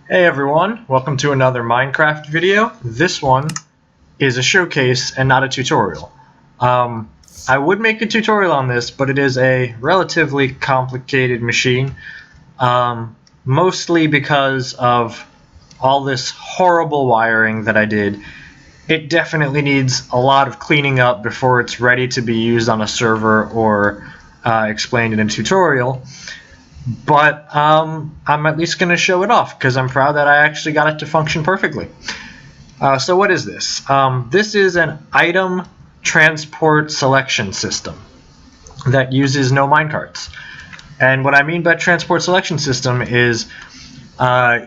Hey everyone, welcome to another Minecraft video. This one is a showcase and not a tutorial. I would make a tutorial on this, but it is a relatively complicated machine, mostly because of all this horrible wiring that I did. It definitely needs a lot of cleaning up before it's ready to be used on a server or explained in a tutorial. But I'm at least going to show it off because I'm proud that I actually got it to function perfectly. So what is this? This is an item transport selection system that uses no minecarts. And what I mean by transport selection system is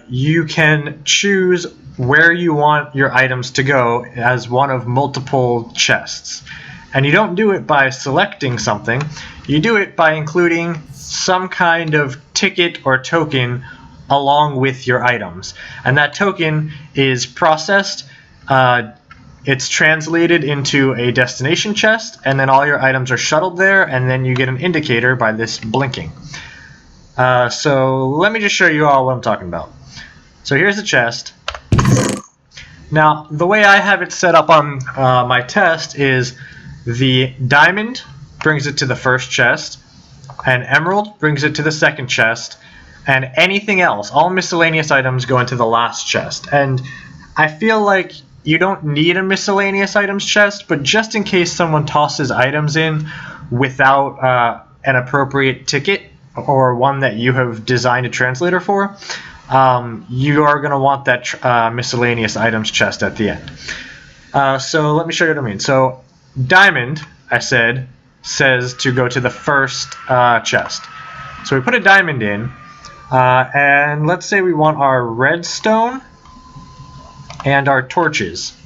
you can choose where you want your items to go as one of multiple chests. And you don't do it by selecting something, you do it by including some kind of ticket or token along with your items. And that token is processed, it's translated into a destination chest, and then all your items are shuttled there, and then you get an indicator by this blinking. So let me just show you all what I'm talking about. So here's the chest. Now, the way I have it set up on my test is the diamond brings it to the first chest, and emerald brings it to the second chest, and anything else, all miscellaneous items, go into the last chest. And I feel like you don't need a miscellaneous items chest, but just in case someone tosses items in without an appropriate ticket or one that you have designed a translator for, you are going to want that miscellaneous items chest at the end. So let me show you what I mean. So diamond, I said, says to go to the first chest. So we put a diamond in, and let's say we want our redstone and our torches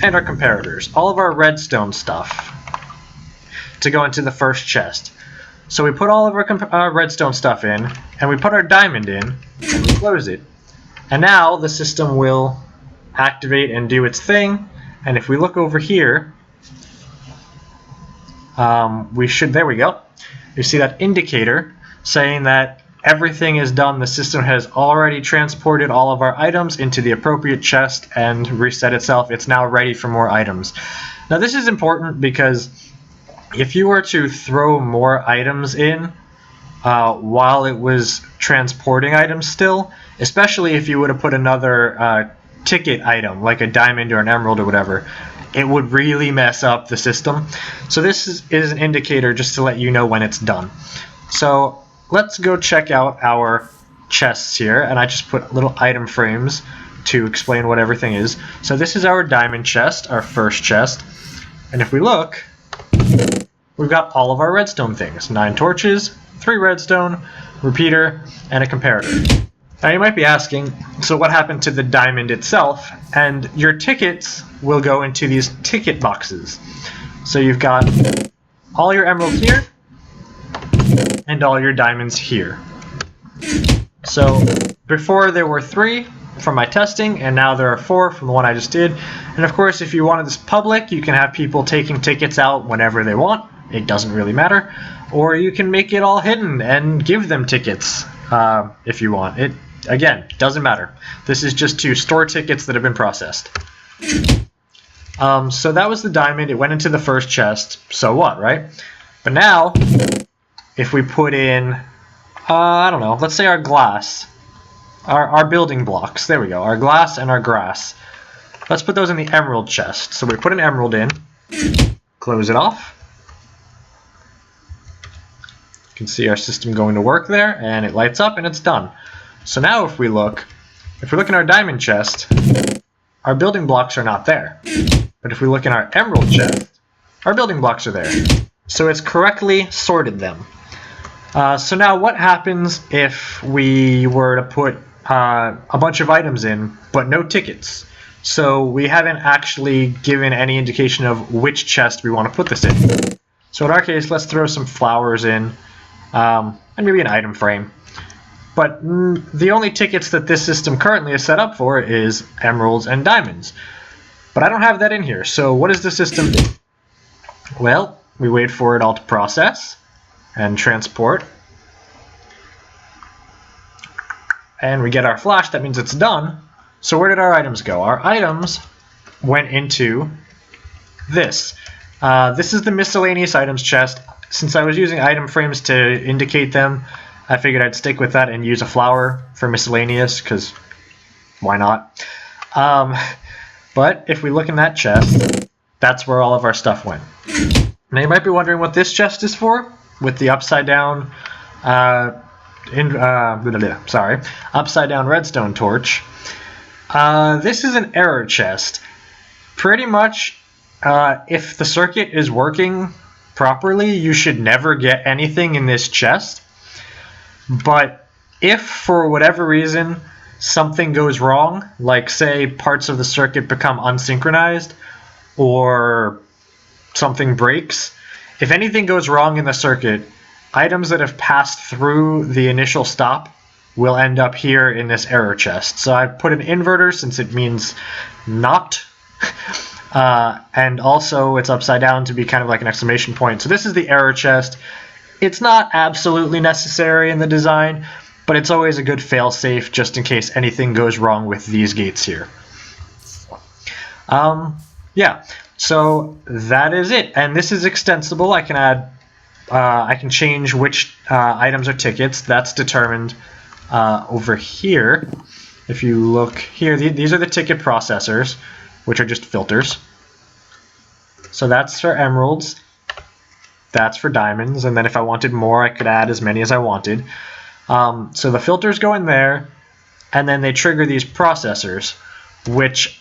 and our comparators, all of our redstone stuff, to go into the first chest. So we put all of our redstone stuff in, and we put our diamond in, and we close it. And now the system will activate and do its thing. And if we look over here, there we go. You see that indicator saying that everything is done. The system has already transported all of our items into the appropriate chest and reset itself. It's now ready for more items. Now this is important because if you were to throw more items in while it was transporting items still, especially if you would have put another ticket item like a diamond or an emerald or whatever, it would really mess up the system. So this is an indicator just to let you know when it's done. So let's go check out our chests here, and I just put little item frames to explain what everything is. So this is our diamond chest, our first chest, and if we look, we've got all of our redstone things. 9 torches, 3 redstone, repeater, and a comparator. Now you might be asking, so what happened to the diamond itself? And your tickets will go into these ticket boxes. So you've got all your emeralds here, and all your diamonds here. So before there were 3 from my testing, and now there are 4 from the one I just did. And of course, if you wanted this public, you can have people taking tickets out whenever they want. It doesn't really matter. Or you can make it all hidden and give them tickets if you want. It, again, doesn't matter. This is just to store tickets that have been processed. So that was the diamond. It went into the first chest. So what, right? But now, if we put in, I don't know, let's say our glass, our building blocks. There we go. Our glass and our grass. Let's put those in the emerald chest. So we put an emerald in, close it off. You can see our system going to work there, and it lights up and it's done. So now if we look in our diamond chest, our building blocks are not there. But if we look in our emerald chest, our building blocks are there. So it's correctly sorted them. So now what happens if we were to put a bunch of items in, but no tickets? So we haven't actually given any indication of which chest we want to put this in. So in our case, let's throw some flowers in, and maybe an item frame. But the only tickets that this system currently is set up for is emeralds and diamonds. But I don't have that in here, so what does the system do? Well, we wait for it all to process and transport. and we get our flash, that means it's done. So where did our items go? Our items went into this. This is the miscellaneous items chest. Since I was using item frames to indicate them, I figured I'd stick with that and use a flower for miscellaneous, because why not? But if we look in that chest, that's where all of our stuff went. Now you might be wondering what this chest is for, with the upside down upside down redstone torch. This is an error chest. Pretty much, if the circuit is working properly, you should never get anything in this chest. But if for whatever reason something goes wrong, like say parts of the circuit become unsynchronized or something breaks, if anything goes wrong in the circuit, items that have passed through the initial stop will end up here in this error chest. So I put an inverter since it means not. And also it's upside down to be kind of like an exclamation point. So this is the error chest. It's not absolutely necessary in the design, but it's always a good fail-safe just in case anything goes wrong with these gates here. Yeah, so that is it. And this is extensible. I can add, I can change which items are tickets. That's determined over here. If you look here, these are the ticket processors, which are just filters. So that's for emeralds, that's for diamonds, and then if I wanted more, I could add as many as I wanted. So the filters go in there, and then they trigger these processors, which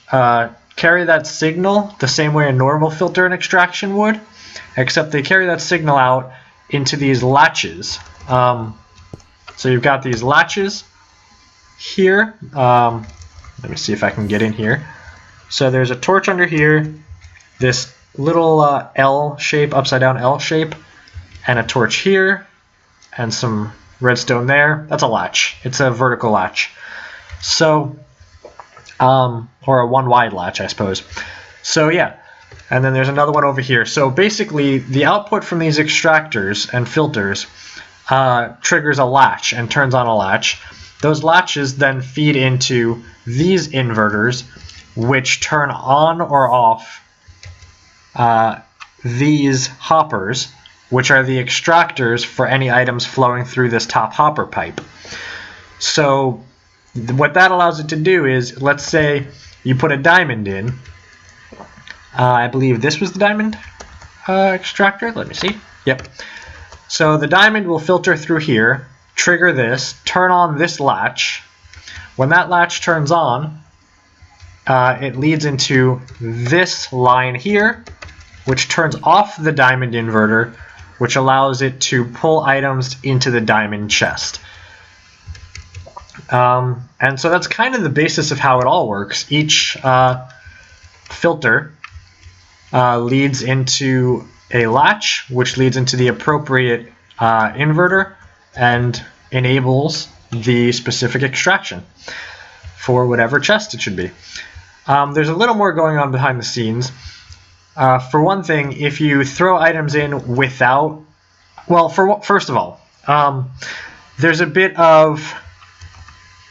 carry that signal the same way a normal filter and extraction would, except they carry that signal out into these latches. So you've got these latches here. Let me see if I can get in here. So there's a torch under here, this little L shape, upside down L shape, and a torch here, and some redstone there. That's a latch. It's a vertical latch. So, or a one wide latch, I suppose. So yeah, and then there's another one over here. So basically, the output from these extractors and filters triggers a latch and turns on a latch. Those latches then feed into these inverters, which turn on or off these hoppers, which are the extractors for any items flowing through this top hopper pipe. So what that allows it to do is, let's say you put a diamond in. I believe this was the diamond extractor. Let me see. Yep. So the diamond will filter through here, trigger this, turn on this latch. When that latch turns on, it leads into this line here, which turns off the diamond inverter, which allows it to pull items into the diamond chest. And so that's kind of the basis of how it all works. Each filter leads into a latch, which leads into the appropriate inverter and enables the specific extraction for whatever chest it should be. There's a little more going on behind the scenes. For one thing, if you throw items in without, well, first of all, there's a bit of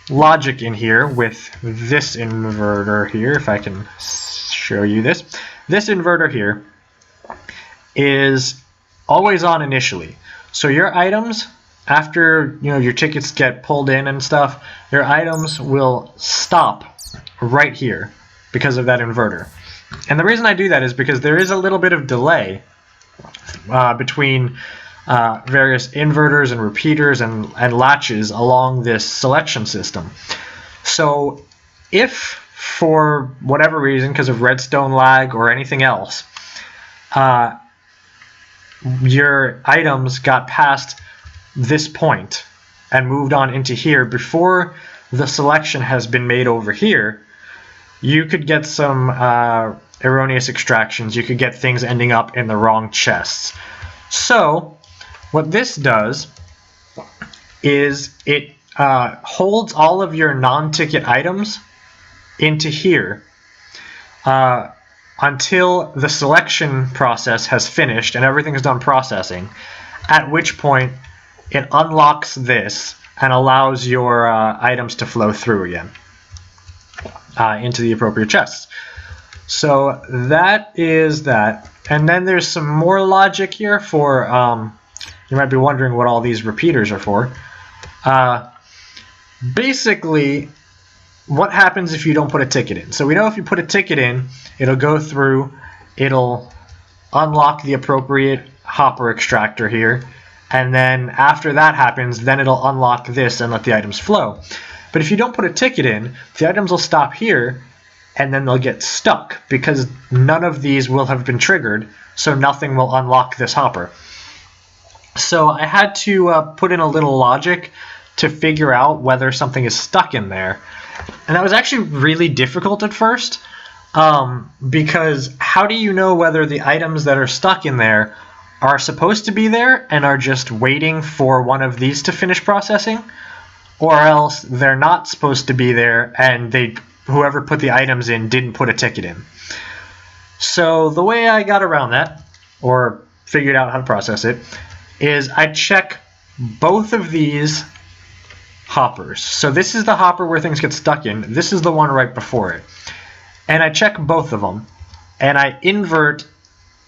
logic in here with this inverter here, if I can show you this. This inverter here is always on initially. So your items, after your tickets get pulled in and stuff, your items will stop right here because of that inverter. And the reason I do that is because there is a little bit of delay between various inverters and repeaters and latches along this selection system. So if for whatever reason, because of redstone lag or anything else, your items got past this point and moved on into here before the selection has been made over here, you could get some erroneous extractions. You could get things ending up in the wrong chests. So what this does is it holds all of your non-ticket items into here until the selection process has finished and everything is done processing, at which point it unlocks this and allows your items to flow through again into the appropriate chests. So that is that. And then there's some more logic here for, you might be wondering what all these repeaters are for. Basically, what happens if you don't put a ticket in? So we know if you put a ticket in, it'll go through, it'll unlock the appropriate hopper extractor here, and then after that happens, then it'll unlock this and let the items flow. But if you don't put a ticket in, the items will stop here, and then they'll get stuck because none of these will have been triggered, so nothing will unlock this hopper. So I had to put in a little logic to figure out whether something is stuck in there. And that was actually really difficult at first, because how do you know whether the items that are stuck in there are supposed to be there and are just waiting for one of these to finish processing, or else they're not supposed to be there and whoever put the items in didn't put a ticket in? So the way I got around that, or figured out how to process it, is I check both of these hoppers. So this is the hopper where things get stuck in. This is the one right before it. And I check both of them, and I invert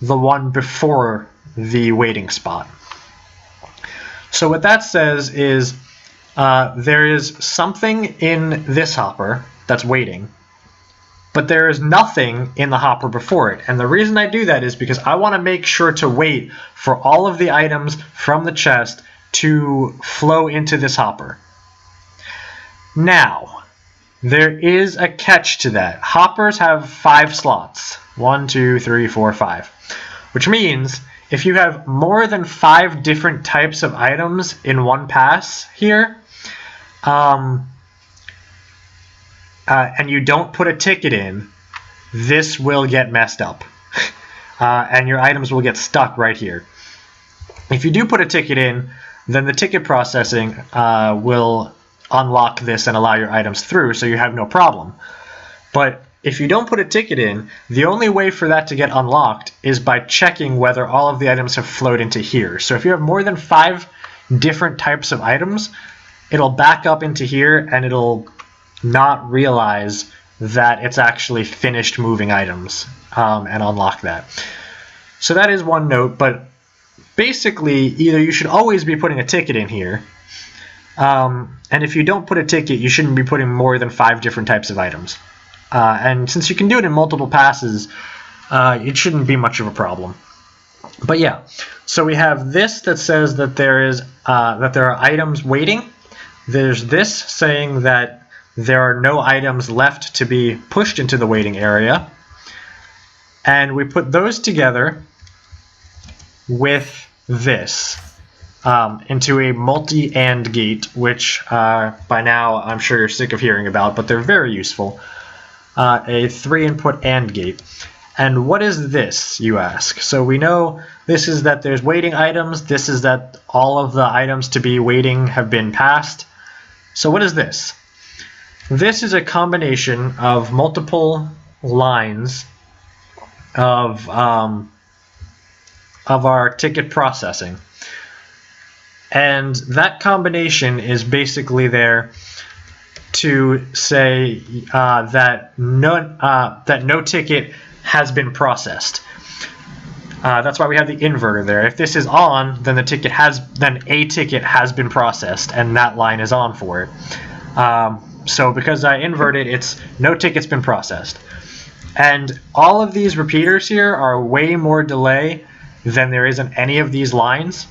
the one before the waiting spot. So what that says is there is something in this hopper that's waiting, but there is nothing in the hopper before it. And the reason I do that is because I want to make sure to wait for all of the items from the chest to flow into this hopper. Now, there is a catch to that. Hoppers have 5 slots. 1, 2, 3, 4, 5. Which means if you have more than 5 different types of items in one pass here, and you don't put a ticket in, this will get messed up. And your items will get stuck right here. If you do put a ticket in, then the ticket processing will unlock this and allow your items through, so you have no problem. But if you don't put a ticket in, the only way for that to get unlocked is by checking whether all of the items have flowed into here. So if you have more than 5 different types of items, it'll back up into here and it'll not realize that it's actually finished moving items and unlock that. So that is one note, but basically either you should always be putting a ticket in here, and if you don't put a ticket, you shouldn't be putting more than 5 different types of items. And since you can do it in multiple passes, it shouldn't be much of a problem. But yeah, so we have this that says that there are items waiting. There's this saying that there are no items left to be pushed into the waiting area. And we put those together with this into a multi-AND gate, which by now I'm sure you're sick of hearing about, but they're very useful. A 3-input AND gate. And what is this, you ask? So we know this is that there's waiting items. This is that all of the items to be waiting have been passed. So what is this? This is a combination of multiple lines of our ticket processing. And that combination is basically there to say that no ticket has been processed. That's why we have the inverter there. If this is on, then a ticket has been processed, and that line is on for it. So because I inverted, it's no ticket's been processed. And all of these repeaters here are way more delay than there is in any of these lines.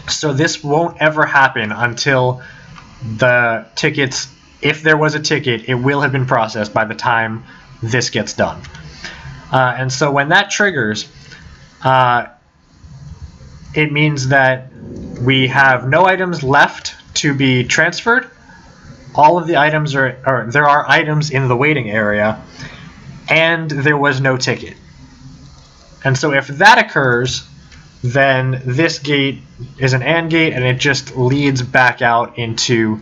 So this won't ever happen until the tickets, if there was a ticket, it will have been processed by the time this gets done. And so when that triggers, it means that we have no items left to be transferred. All of the items there are items in the waiting area, and there was no ticket. And so if that occurs, then this gate is an AND gate, and it just leads back out into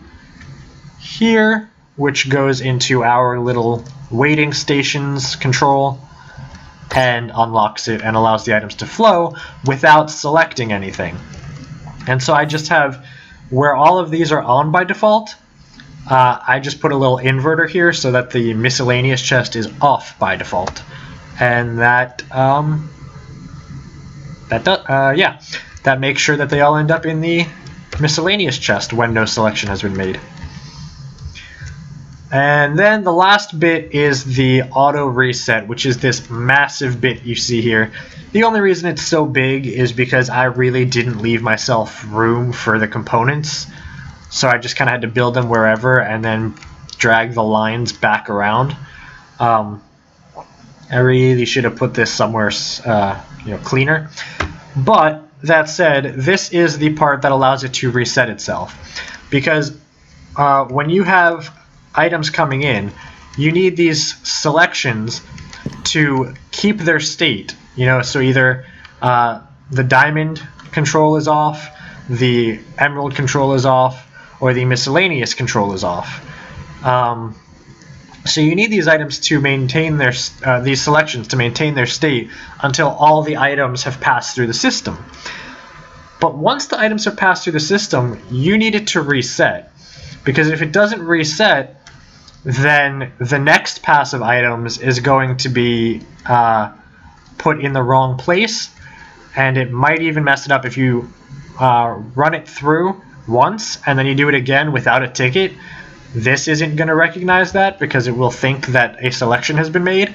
here, which goes into our little waiting stations control and unlocks it and allows the items to flow without selecting anything. And so I just have where all of these are on by default, I just put a little inverter here so that the miscellaneous chest is off by default, and that makes sure that they all end up in the miscellaneous chest when no selection has been made. And then the last bit is the auto reset, which is this massive bit you see here. The only reason it's so big is because I really didn't leave myself room for the components. So I just kind of had to build them wherever and then drag the lines back around. I really should have put this somewhere cleaner. But that said, this is the part that allows it to reset itself. Because when you have items coming in, you need these selections to keep their state. So either the diamond control is off, the emerald control is off, or the miscellaneous control is off. So you need these items to maintain their these selections to maintain their state until all the items have passed through the system. But once the items have passed through the system, you need it to reset, because if it doesn't reset, then the next pass of items is going to be put in the wrong place, and it might even mess it up if you run it through once and then you do it again without a ticket. This isn't going to recognize that because it will think that a selection has been made,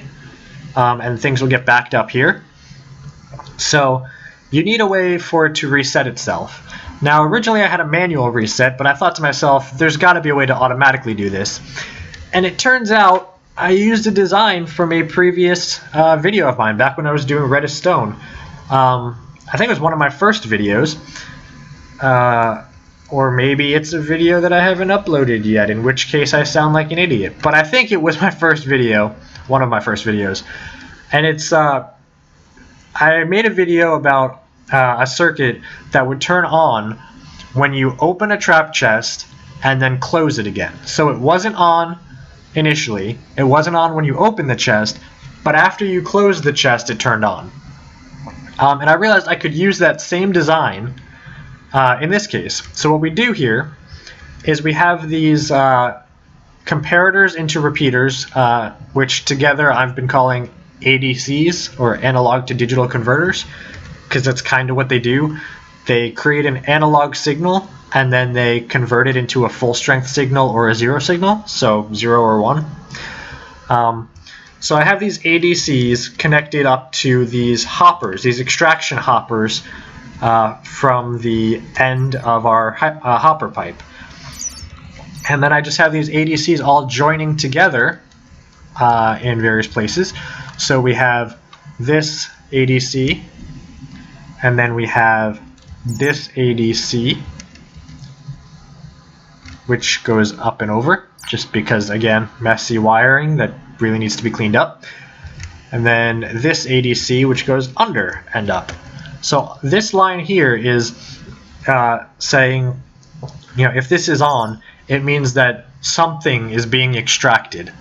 and things will get backed up here. So you need a way for it to reset itself. Now originally I had a manual reset, but I thought to myself, there's got to be a way to automatically do this. And it turns out I used a design from a previous video of mine back when I was doing redstone. I think it was one of my first videos. Or maybe it's a video that I haven't uploaded yet, in which case I sound like an idiot. But I think it was my first video, one of my first videos. And it's, I made a video about a circuit that would turn on when you open a trap chest and then close it again. So it wasn't on initially, it wasn't on when you opened the chest, but after you closed the chest it turned on. And I realized I could use that same design in this case. So what we do here is we have these comparators into repeaters, which together I've been calling ADCs, or analog to digital converters, because that's kind of what they do. They create an analog signal and then they convert it into a full strength signal or a zero signal, so 0 or 1. So I have these ADCs connected up to these hoppers, these extraction hoppers, from the end of our hopper pipe. And then I just have these ADCs all joining together in various places. So we have this ADC, and then we have this ADC, which goes up and over, just because, again, messy wiring that really needs to be cleaned up. And then this ADC, which goes under and up. So this line here is saying, if this is on, it means that something is being extracted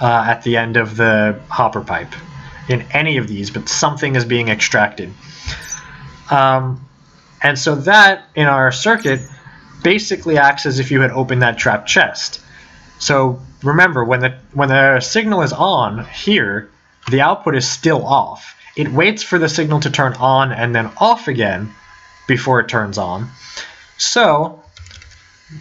at the end of the hopper pipe. In any of these, but something is being extracted. And so that, in our circuit, basically acts as if you had opened that trap chest. So remember, when the signal is on here, the output is still off. It waits for the signal to turn on and then off again before it turns on. So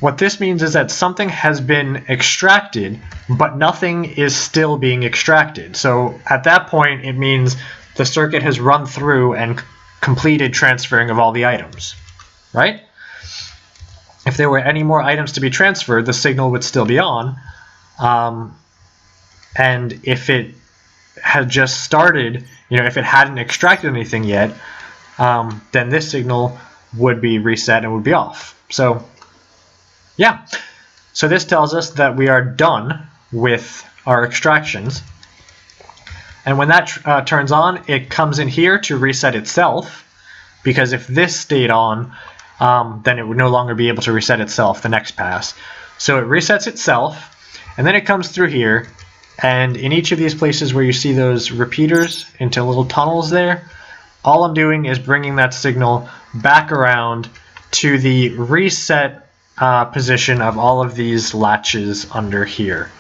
what this means is that something has been extracted, but nothing is still being extracted. So at that point, it means the circuit has run through and completed transferring of all the items, right? If there were any more items to be transferred, the signal would still be on. And if it had just started, if it hadn't extracted anything yet, then this signal would be reset and would be off. So yeah, so this tells us that we are done with our extractions. And when that turns on, it comes in here to reset itself, because if this stayed on, then it would no longer be able to reset itself the next pass. So it resets itself, and then it comes through here, and in each of these places where you see those repeaters into little tunnels there, all I'm doing is bringing that signal back around to the reset position of all of these latches under here.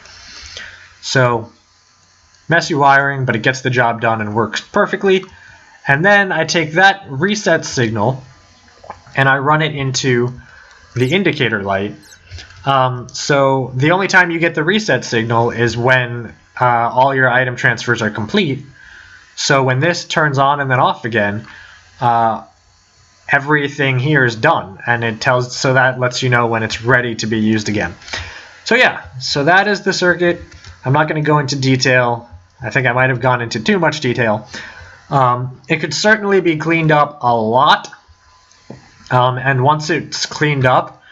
So messy wiring, but it gets the job done and works perfectly. And then I take that reset signal and I run it into the indicator light. So the only time you get the reset signal is when all your item transfers are complete. So when this turns on and then off again, everything here is done, and so that lets you know when it's ready to be used again. So yeah, so that is the circuit. I'm not going to go into detail. I think I might have gone into too much detail. It could certainly be cleaned up a lot, and once it's cleaned up,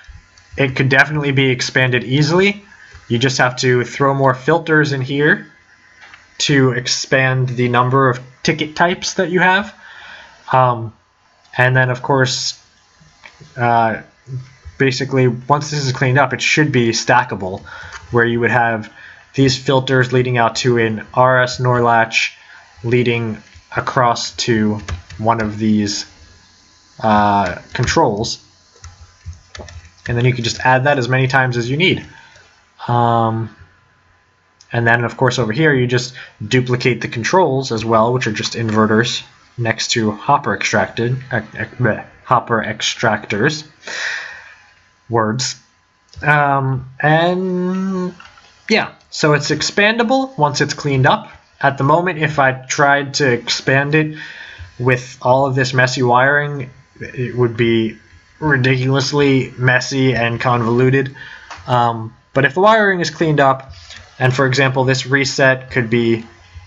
it could definitely be expanded easily. You just have to throw more filters in here to expand the number of ticket types that you have. And then, of course, basically, once this is cleaned up, it should be stackable, where you would have these filters leading out to an RS NOR latch leading across to one of these controls. And then you can just add that as many times as you need. And then, of course, over here, you just duplicate the controls as well, which are just inverters next to hopper extractors. Words. And yeah, so it's expandable once it's cleaned up. At the moment, if I tried to expand it with all of this messy wiring, it would be ridiculously messy and convoluted. But if the wiring is cleaned up, and for example, this reset could be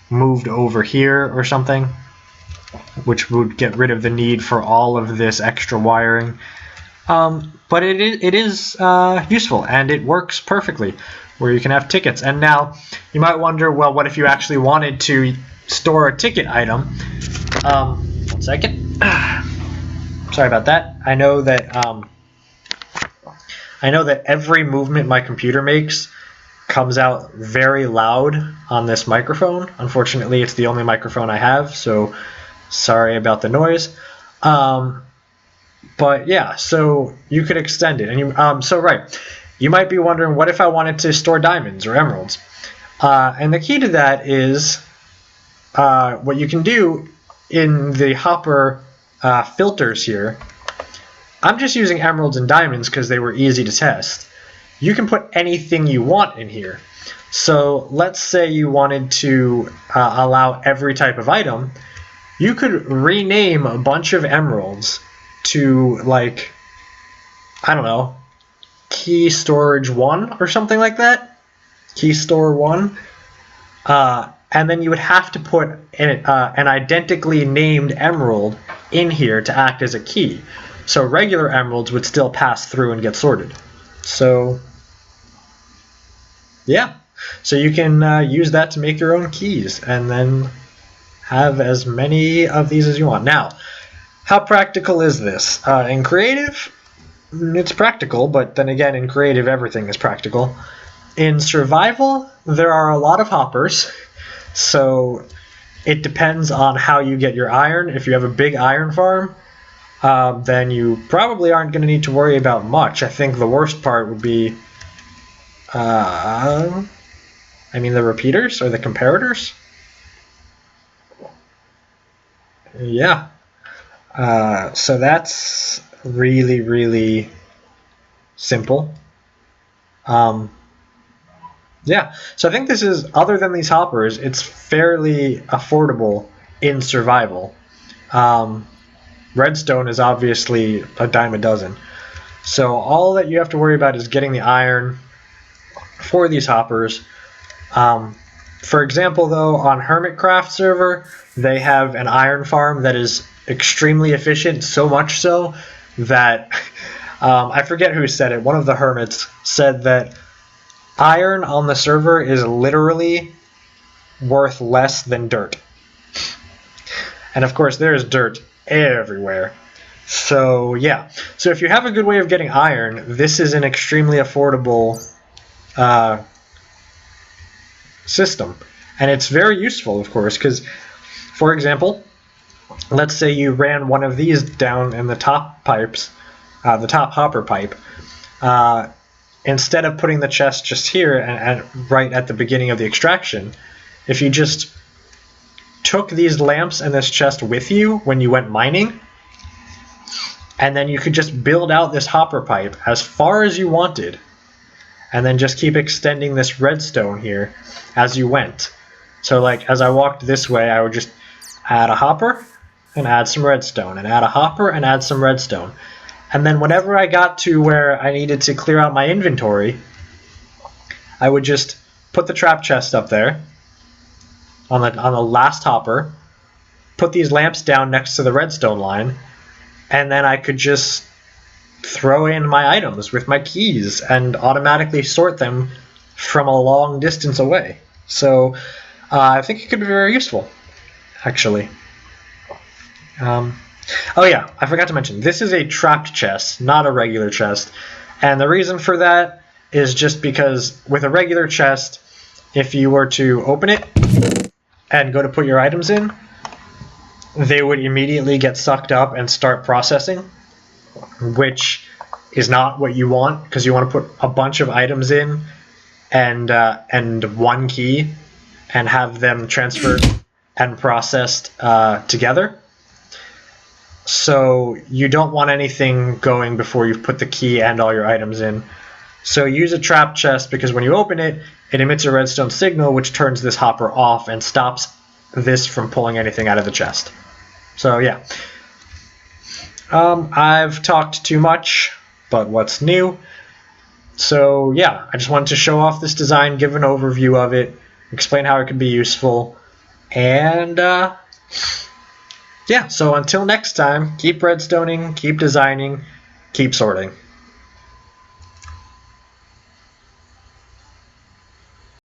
moved over here or something, which would get rid of the need for all of this extra wiring. But it is useful, and it works perfectly, where you can have tickets. And now you might wonder, well, what if you actually wanted to store a ticket item? 1 second. Sorry about that. I know that every movement my computer makes comes out very loud on this microphone. Unfortunately, it's the only microphone I have, so sorry about the noise. But yeah, so you could extend it. And you might be wondering, what if I wanted to store diamonds or emeralds? And the key to that is what you can do in the hopper filters here. I'm just using emeralds and diamonds because they were easy to test. You can put anything you want in here. So let's say you wanted to allow every type of item. You could rename a bunch of emeralds to, like, I don't know, key storage 1 or something like that. Key store 1. And then you would have to put an identically named emerald in here to act as a key. So regular emeralds would still pass through and get sorted. So yeah, so you can use that to make your own keys and then have as many of these as you want. Now, how practical is this? In creative, it's practical, but then again, in creative, everything is practical. In survival, there are a lot of hoppers, so it depends on how you get your iron. If you have a big iron farm, then you probably aren't going to need to worry about much. I think the worst part would be, the repeaters or the comparators. Yeah. So that's really, really simple. Yeah, so I think this is, other than these hoppers, it's fairly affordable in survival. Redstone is obviously a dime a dozen. So all that you have to worry about is getting the iron for these hoppers. For example, though, on Hermitcraft server, they have an iron farm that is extremely efficient, so much so that I forget who said it. One of the hermits said that iron on the server is literally worth less than dirt. And of course, there's dirt everywhere. So yeah, so if you have a good way of getting iron, this is an extremely affordable system. And it's very useful, of course, because, for example, let's say you ran one of these down in the top pipes, the top hopper pipe. instead of putting the chest just here and right at the beginning of the extraction, if you just took these lamps and this chest with you when you went mining, and then you could just build out this hopper pipe as far as you wanted, and then just keep extending this redstone here as you went. So like as I walked this way, I would just add a hopper and add some redstone, and add a hopper and add some redstone. And then whenever I got to where I needed to clear out my inventory, I would just put the trap chest up there on the last hopper, put these lamps down next to the redstone line, and then I could just throw in my items with my keys and automatically sort them from a long distance away. So I think it could be very useful, actually. Oh yeah, I forgot to mention, this is a trapped chest, not a regular chest. And the reason for that is just because with a regular chest, if you were to open it and go to put your items in, they would immediately get sucked up and start processing, which is not what you want, because you want to put a bunch of items in and one key and have them transferred and processed together. So you don't want anything going before you've put the key and all your items in. So use a trap chest, because when you open it, it emits a redstone signal which turns this hopper off and stops this from pulling anything out of the chest. So yeah. I've talked too much, but what's new? So yeah, I just wanted to show off this design, give an overview of it, explain how it can be useful, and yeah, so until next time, keep redstoning, keep designing, keep sorting.